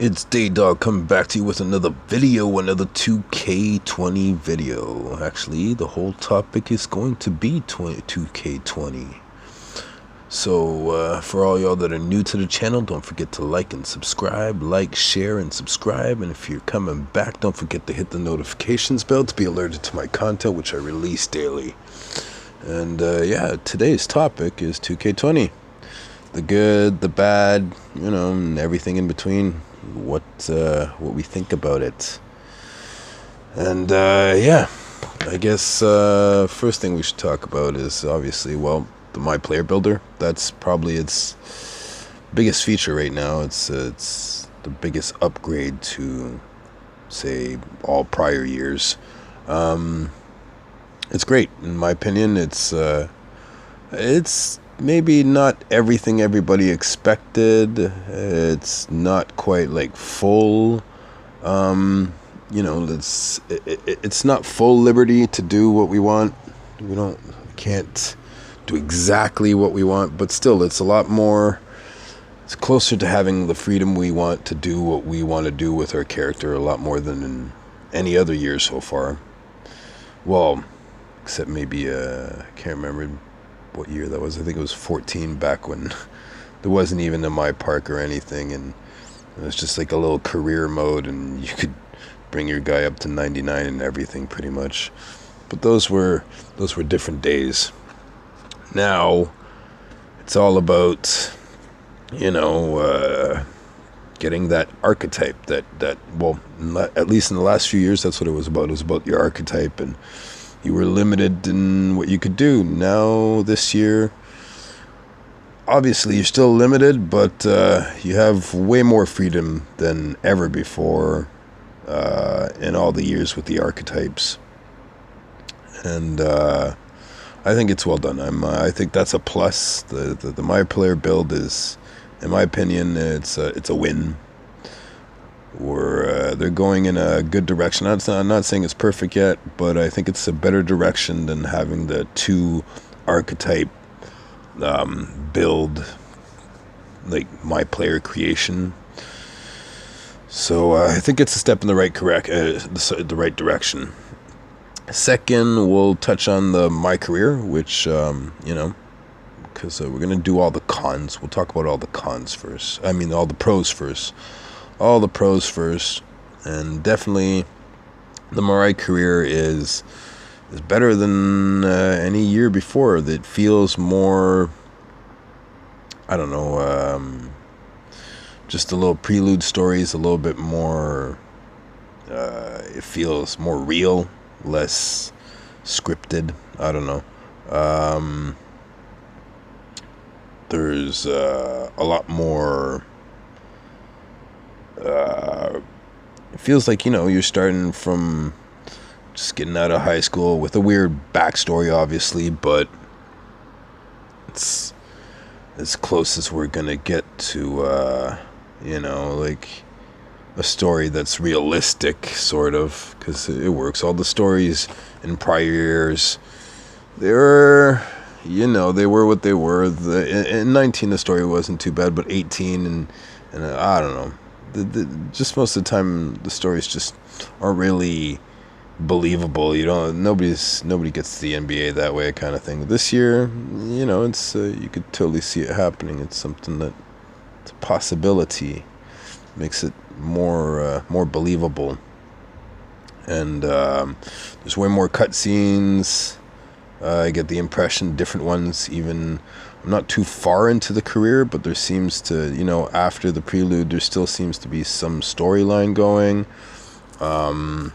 It's Daydog coming back to you with another video, another 2K20 video. Actually, the whole topic is going to be 2K20. So, for all y'all that are new to the channel, don't forget to like and subscribe, like, share, and subscribe. And if you're coming back, don't forget to hit the notifications bell to be alerted to my content, which I release daily. And, yeah, today's topic is 2K20. The good, the bad, and everything in between. What we think about it. And yeah, I guess first thing we should talk about is obviously, well, the My Player Builder. That's probably its biggest feature right now. It's the biggest upgrade to, say, all prior years. It's great in my opinion. It's maybe not everything everybody expected. It's not quite like full. It's not full liberty to do what we want. We can't do exactly what we want, but still, it's a lot more. It's closer to having the freedom we want to do what we want to do with our character, a lot more than in any other year so far. Well, except maybe I can't remember what year that was. I think it was 14, back when there wasn't even a My Park or anything, and it was just like a little career mode, and you could bring your guy up to 99 and everything pretty much. But those were different days. Now it's all about getting that archetype that well, at least in the last few years, that's what it was about. It was about your archetype, and you were limited in what you could do. Now, this year, obviously, you're still limited, but you have way more freedom than ever before in all the years with the archetypes. And I think it's well done. I think that's a plus. The My Player build is, in my opinion, it's a win. They're going in a good direction. I'm not saying it's perfect yet, but I think it's a better direction than having the two archetype build, like My Player creation. So I think it's a step in the right direction. Second, we'll touch on the My Career, which because we're gonna do all the cons. We'll talk about all the cons first. I mean, all the pros first. All the pros first, and definitely the My Career is better than any year before. That feels more, I don't know, just a little prelude stories, a little bit more, it feels more real, less scripted. I don't know. There's a lot more. It feels like, you're starting from just getting out of high school with a weird backstory, obviously, but it's as close as we're gonna get to, like a story that's realistic, sort of, because it works. All the stories in prior years, they were what they were. In 19, the story wasn't too bad, but 18 and I don't know. Just most of the time, the stories just aren't really believable. Nobody gets to the NBA that way, kind of thing. This year, it's you could totally see it happening. It's something it's a possibility, makes it more believable. And there's way more cutscenes. I get the impression, different ones, even. I'm not too far into the career, but there seems to, after the prelude, there still seems to be some storyline going. And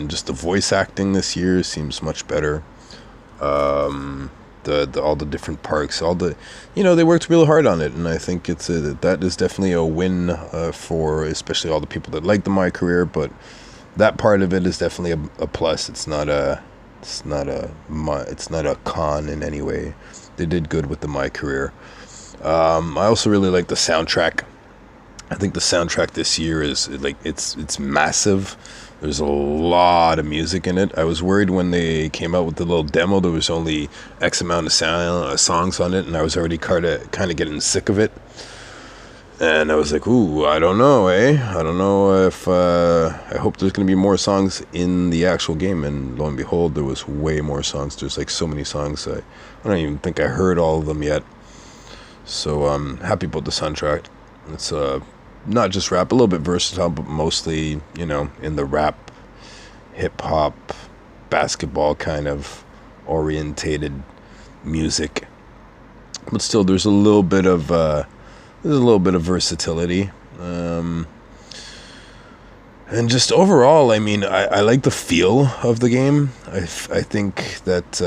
just the voice acting this year seems much better. All the different parks, they worked really hard on it, and I think that is definitely a win for especially all the people that like the My Career. But that part of it is definitely a plus. It's not a con in any way. They did good with the My Career. I also really like the soundtrack. I think the soundtrack this year is it's massive. There's a lot of music in it. I was worried when they came out with the little demo, there was only X amount of songs on it, and I was already kind of getting sick of it. And I was like, ooh, I don't know, eh? I don't know if, I hope there's going to be more songs in the actual game. And lo and behold, there was way more songs. There's like so many songs. I don't even think I heard all of them yet. So I'm happy about the soundtrack. It's not just rap, a little bit versatile, but mostly, you know, in the rap, hip-hop, basketball kind of orientated music. But still, there's a little bit of versatility, and just overall, I mean, I like the feel of the game. I think that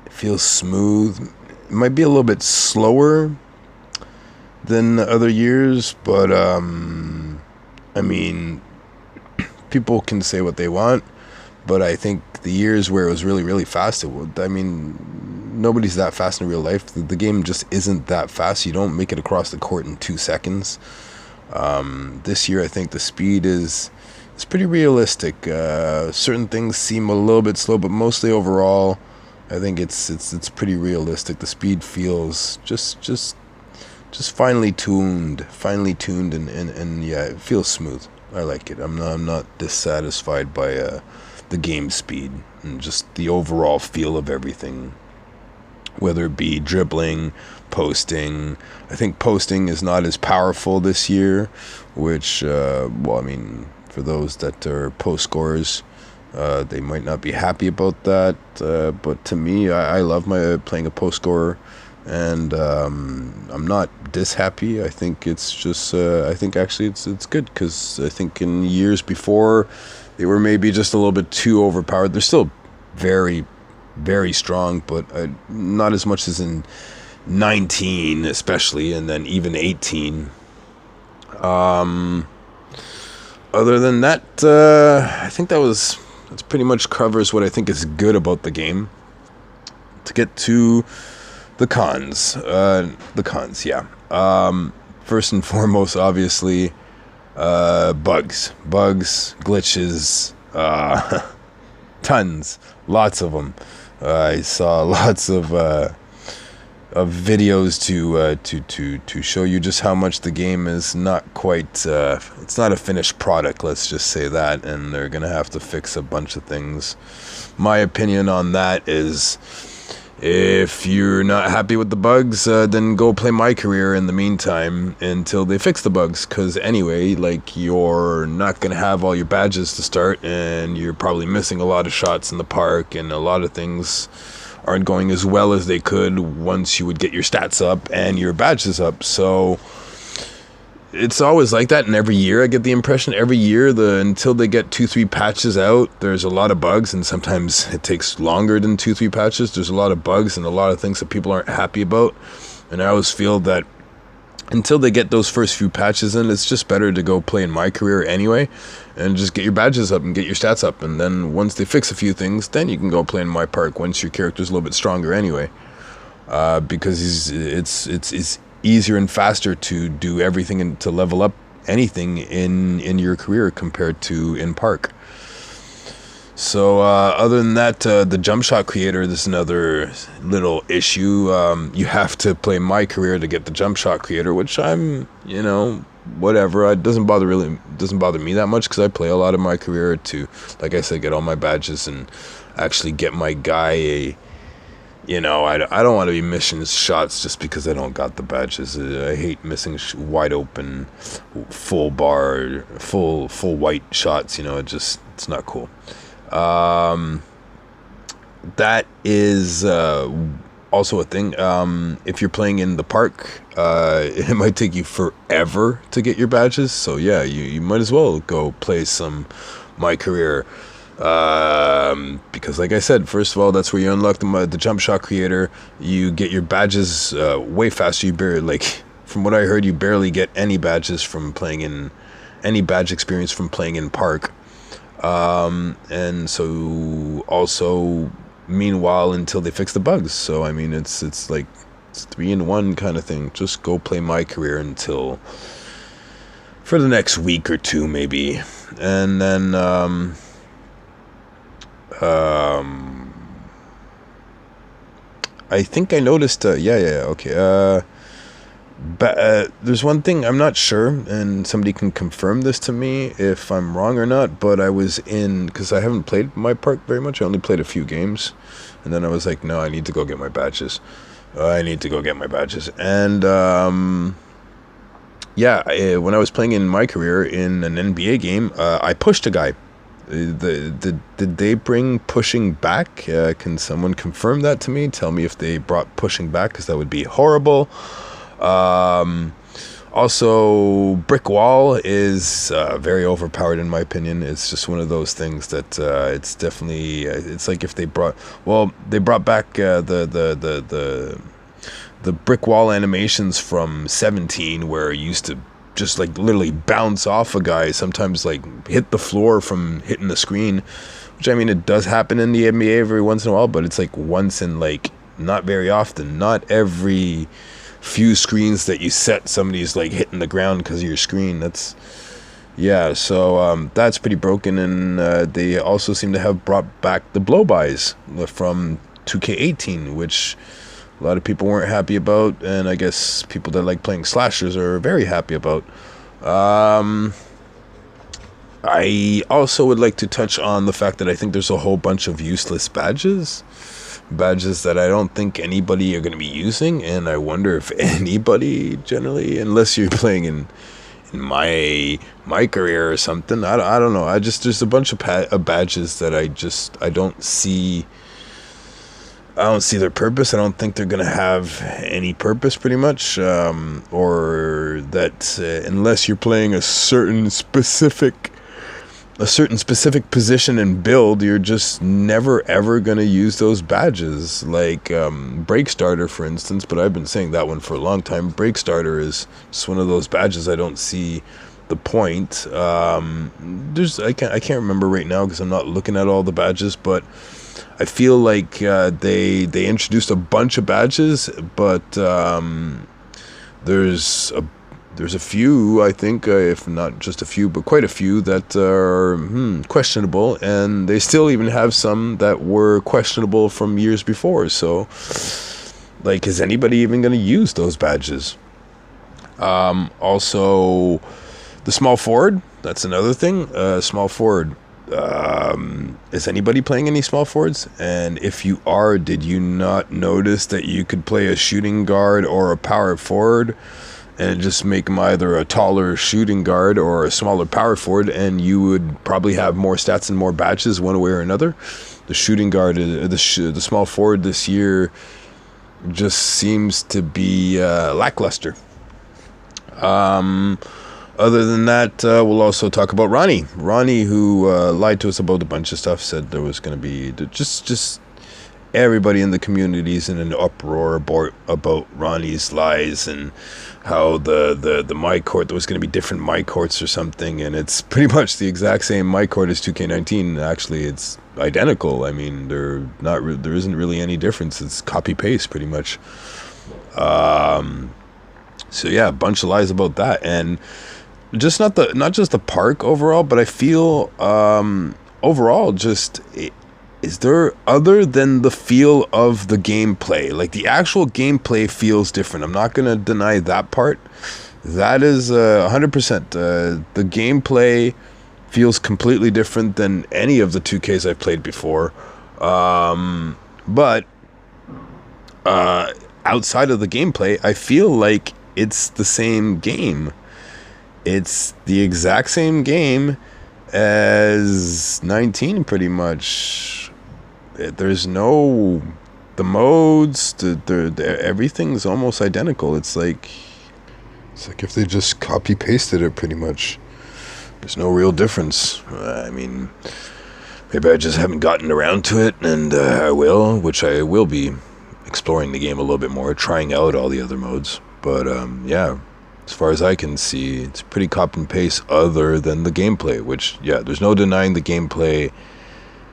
it feels smooth. It might be a little bit slower than other years, but I mean, people can say what they want, but I think the years where it was really, really fast, I mean, nobody's that fast in real life. The game just isn't that fast. You don't make it across the court in 2 seconds. This year, I think the speed is pretty realistic. Certain things seem a little bit slow, but mostly overall, I think it's pretty realistic. The speed feels just finely tuned, and yeah, it feels smooth. I like it. I'm not dissatisfied by the game speed and just the overall feel of everything, whether it be dribbling, posting. I think posting is not as powerful this year, which, well, I mean, for those that are post scorers, they might not be happy about that, but to me, I love playing a post scorer, and I'm not happy. I think it's just, I think actually it's good, because I think in years before, they were maybe just a little bit too overpowered. They're still very, very strong, but not as much as in 19 especially, and then even 18. Other than that, I think that's pretty much covers what I think is good about the game. To get to the cons, yeah. First and foremost, obviously, bugs, glitches, tons, lots of them. I saw lots of videos to show you just how much the game is not quite. It's not a finished product. Let's just say that, and they're gonna have to fix a bunch of things. My opinion on that is, if you're not happy with the bugs, then go play My Career in the meantime until they fix the bugs. Because anyway, like, you're not going to have all your badges to start, and you're probably missing a lot of shots in the park, and a lot of things aren't going as well as they could once you would get your stats up and your badges up. So it's always like that, and every year I get the impression, every year, until they get 2-3 patches out, there's a lot of bugs, and sometimes it takes longer than 2-3 patches. There's a lot of bugs and a lot of things that people aren't happy about, and I always feel that until they get those first few patches in, it's just better to go play in My Career anyway, and just get your badges up and get your stats up, and then once they fix a few things, then you can go play in My Park once your character's a little bit stronger anyway, because it's easier and faster to do everything and to level up anything in your career compared to in park. So other than that, the jump shot creator, this is another little issue. You have to play My Career to get the jump shot creator, which I'm, whatever. It doesn't bother me that much, because I play a lot of My Career to, like I said, get all my badges and actually get my guy I don't want to be missing shots just because I don't got the badges. I hate missing wide open, full bar, full white shots. It's not cool. That is also a thing. If you're playing in the park, it might take you forever to get your badges. So yeah, you might as well go play some My Career. Because like I said, first of all, that's where you unlock the jump shot creator. You get your badges way faster. You barely, from what I heard, you barely get any badges from playing in, any badge experience from playing in park. And so also, meanwhile, until they fix the bugs. So I mean, it's 3-in-1 kind of thing. Just go play My Career until, for the next week or two maybe, and then I think I noticed, okay, But there's one thing I'm not sure, and somebody can confirm this to me if I'm wrong or not. But I was in, because I haven't played my park very much. I only played a few games, and then I was like, no, I need to go get my badges. And yeah, when I was playing in my career in an NBA game, I pushed a guy. Did they bring pushing back? Can someone confirm that to me? Tell me if they brought pushing back, because that would be horrible. Also, brick wall is very overpowered in my opinion. It's just one of those things that it's definitely it's like if they brought back the brick wall animations from 17, where it used to just like literally bounce off a guy, sometimes like hit the floor from hitting the screen, which I mean it does happen in the NBA every once in a while, but it's like once in like not very often. Not every few screens that you set somebody's like hitting the ground because of your screen. That's that's pretty broken. And they also seem to have brought back the blow-bys from 2K18, which a lot of people weren't happy about, and I guess people that like playing slashers are very happy about. I also would like to touch on the fact that I think there's a whole bunch of useless badges that I don't think anybody are going to be using, and I wonder if anybody generally, unless you're playing in my career or something. I don't know. There's a bunch of badges that I don't see. I don't see their purpose. I don't think they're going to have any purpose, pretty much, or that unless you're playing a certain specific position and build, you're just never ever going to use those badges. Like Break Starter, for instance, but I've been saying that one for a long time. Break Starter is just one of those badges I don't see the point. I can't remember right now because I'm not looking at all the badges, but I feel like they introduced a bunch of badges, but there's a few, I think, if not just a few, but quite a few that are questionable, and they still even have some that were questionable from years before. So, like, is anybody even going to use those badges? Also, the small forward, that's another thing. Small forward. Is anybody playing any small forwards? And if you are, did you not notice that you could play a shooting guard or a power forward and just make them either a taller shooting guard or a smaller power forward, and you would probably have more stats and more badges one way or another? The shooting guard, the small forward this year just seems to be lackluster. Other than that, we'll also talk about Ronnie. Ronnie, who lied to us about a bunch of stuff, said there was going to be just everybody in the community is in an uproar about Ronnie's lies, and how the my court, there was going to be different my courts or something, and it's pretty much the exact same my court as 2K19. Actually, it's identical. I mean, there isn't really any difference. It's copy paste pretty much. So yeah, a bunch of lies about that, and just not just the park overall, but I feel overall just. Is there, other than the feel of the gameplay, like the actual gameplay feels different. I'm not going to deny that part. That is 100%. The gameplay feels completely different than any of the 2Ks I've played before. But outside of the gameplay, I feel like it's the same game. It's the exact same game as 19, pretty much. There's no, the modes, everything's almost identical. It's like if they just copy pasted it, pretty much. There's no real difference. I mean, maybe I just haven't gotten around to it, and I will be exploring the game a little bit more, trying out all the other modes. But yeah, as far as I can see, it's pretty copy and paste, other than the gameplay, which, yeah, there's no denying the gameplay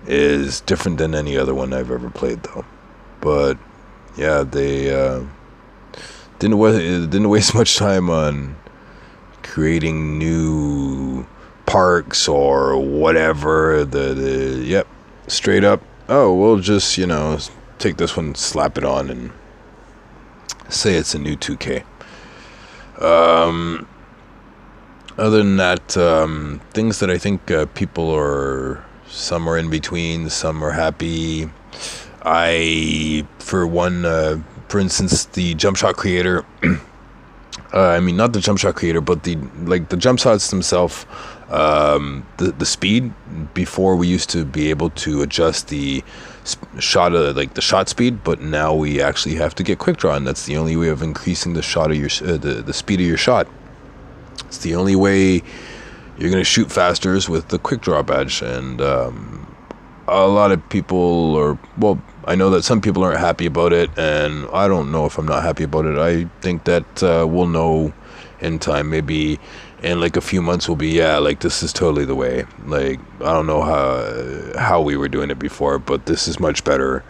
is different than any other one I've ever played, though. But yeah, they didn't waste much time on creating new parks or whatever. Yep, straight up, oh, we'll just, take this one, slap it on, and say it's a new 2K. Other than that, things that I think people are, some are in between, some are happy. For instance, the jump shot creator. I mean, not the jump shot creator, but the jump shots themselves. The speed, before we used to be able to adjust the the shot speed, but now we actually have to get quick draw, and that's the only way of increasing the shot of your the speed of your shot. It's the only way you're gonna shoot faster is with the quick draw badge, and a lot of people are, well, I know that some people aren't happy about it, and I don't know if I'm not happy about it. I think that we'll know in time. Maybe in like a few months we'll be, yeah, like this is totally the way. Like, I don't know how we were doing it before, but this is much better.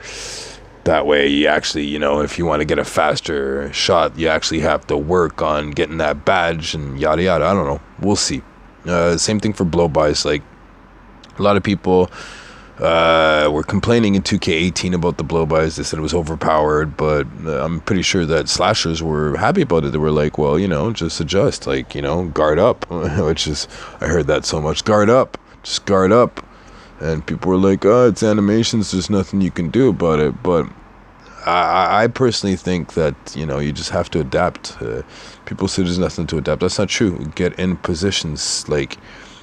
That way, you actually, if you want to get a faster shot, you actually have to work on getting that badge and yada yada. I don't know. We'll see. Same thing for blow-bys. Like, a lot of people were complaining in 2K18 about the blow-bys. They said it was overpowered, but I'm pretty sure that slashers were happy about it. They were like, well, just adjust. Like, guard up. Which is, I heard that so much. Guard up. Just guard up. And people were like, oh, it's animations, there's nothing you can do about it. But I personally think that, you just have to adapt. People say there's nothing to adapt. That's not true. Get in positions. Like,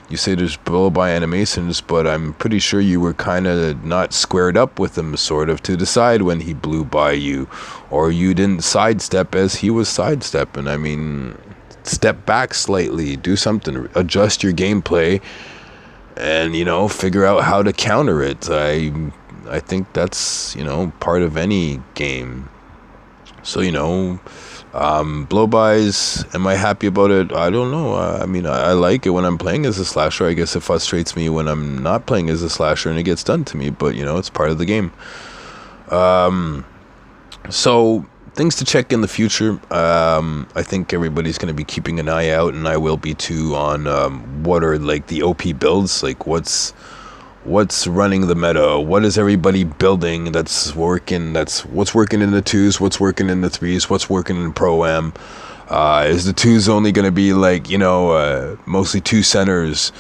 you say there's blow-by animations, but I'm pretty sure you were kind of not squared up with him, sort of, to decide when he blew by you. Or you didn't sidestep as he was sidestepping. I mean, step back slightly. Do something. Adjust your gameplay. And figure out how to counter it. I think that's part of any game. So blow-bys, am I happy about it? I don't know. I mean, I like it when I'm playing as a slasher. I guess it frustrates me when I'm not playing as a slasher and it gets done to me, but it's part of the game. So things to check in the future. I think everybody's going to be keeping an eye out, and I will be too, on what are like the OP builds, like what's running the meta, what is everybody building that's working, what's working in the 2s, what's working in the 3s, what's working in Pro-Am. Is the 2s only going to be like, mostly 2 centers?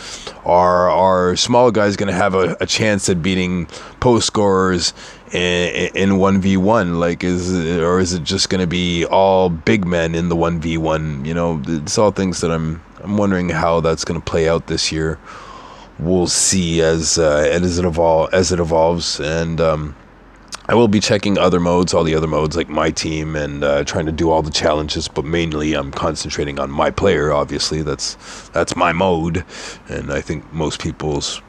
Are small guys going to have a chance at beating post scorers in 1v1? Like, is it just going to be all big men in the 1v1? It's all things that I'm wondering how that's going to play out this year. We'll see as it evolves, and I will be checking all the other modes, like my team, and trying to do all the challenges. But mainly, I'm concentrating on my player. Obviously, that's my mode, and I think most people's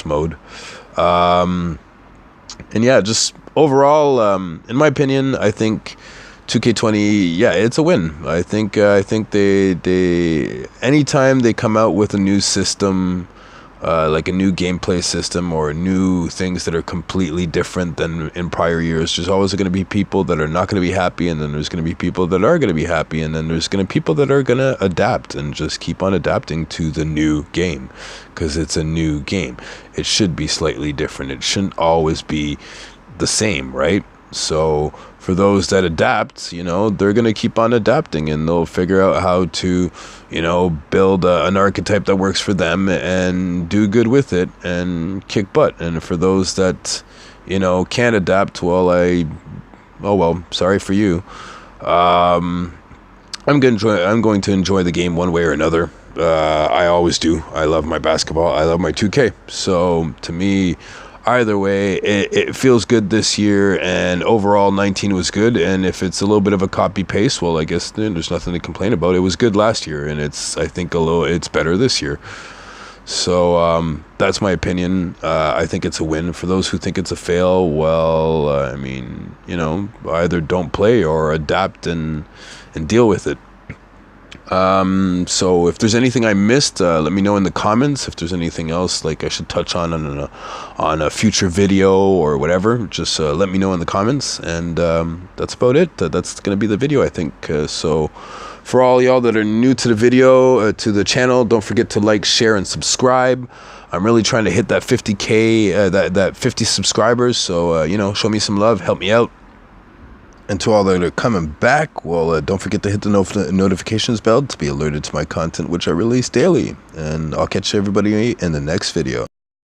mode. And yeah, just overall, in my opinion, I think 2K20, yeah, it's a win. I think they anytime they come out with a new system, like a new gameplay system or new things that are completely different than in prior years, there's always going to be people that are not going to be happy, and then there's going to be people that are going to be happy, and then there's going to be people that are going to adapt and just keep on adapting to the new game, because it's a new game. It should be slightly different. It shouldn't always be the same, right? So for those that adapt, they're going to keep on adapting, and they'll figure out how to, build an archetype that works for them and do good with it and kick butt. And for those that, can't adapt, well, sorry for you. I'm going to enjoy the game one way or another. I always do. I love my basketball. I love my 2K. So to me, either way, it feels good this year, and overall 19 was good. And if it's a little bit of a copy paste, well, I guess there's nothing to complain about. It was good last year, and I think it's better this year. So that's my opinion. I think it's a win. For those who think it's a fail, well, I mean, either don't play or adapt and deal with it. So if there's anything I missed, let me know in the comments. If there's anything else like I should touch on a future video or whatever, just let me know in the comments. And that's about it. That's gonna be the video, I think. So for all y'all that are new to the video, to the channel, don't forget to like, share, and subscribe. I'm really trying to hit that 50K, that 50 subscribers. So show me some love, help me out. And to all that are coming back, well, don't forget to hit the notifications bell to be alerted to my content, which I release daily. And I'll catch everybody in the next video.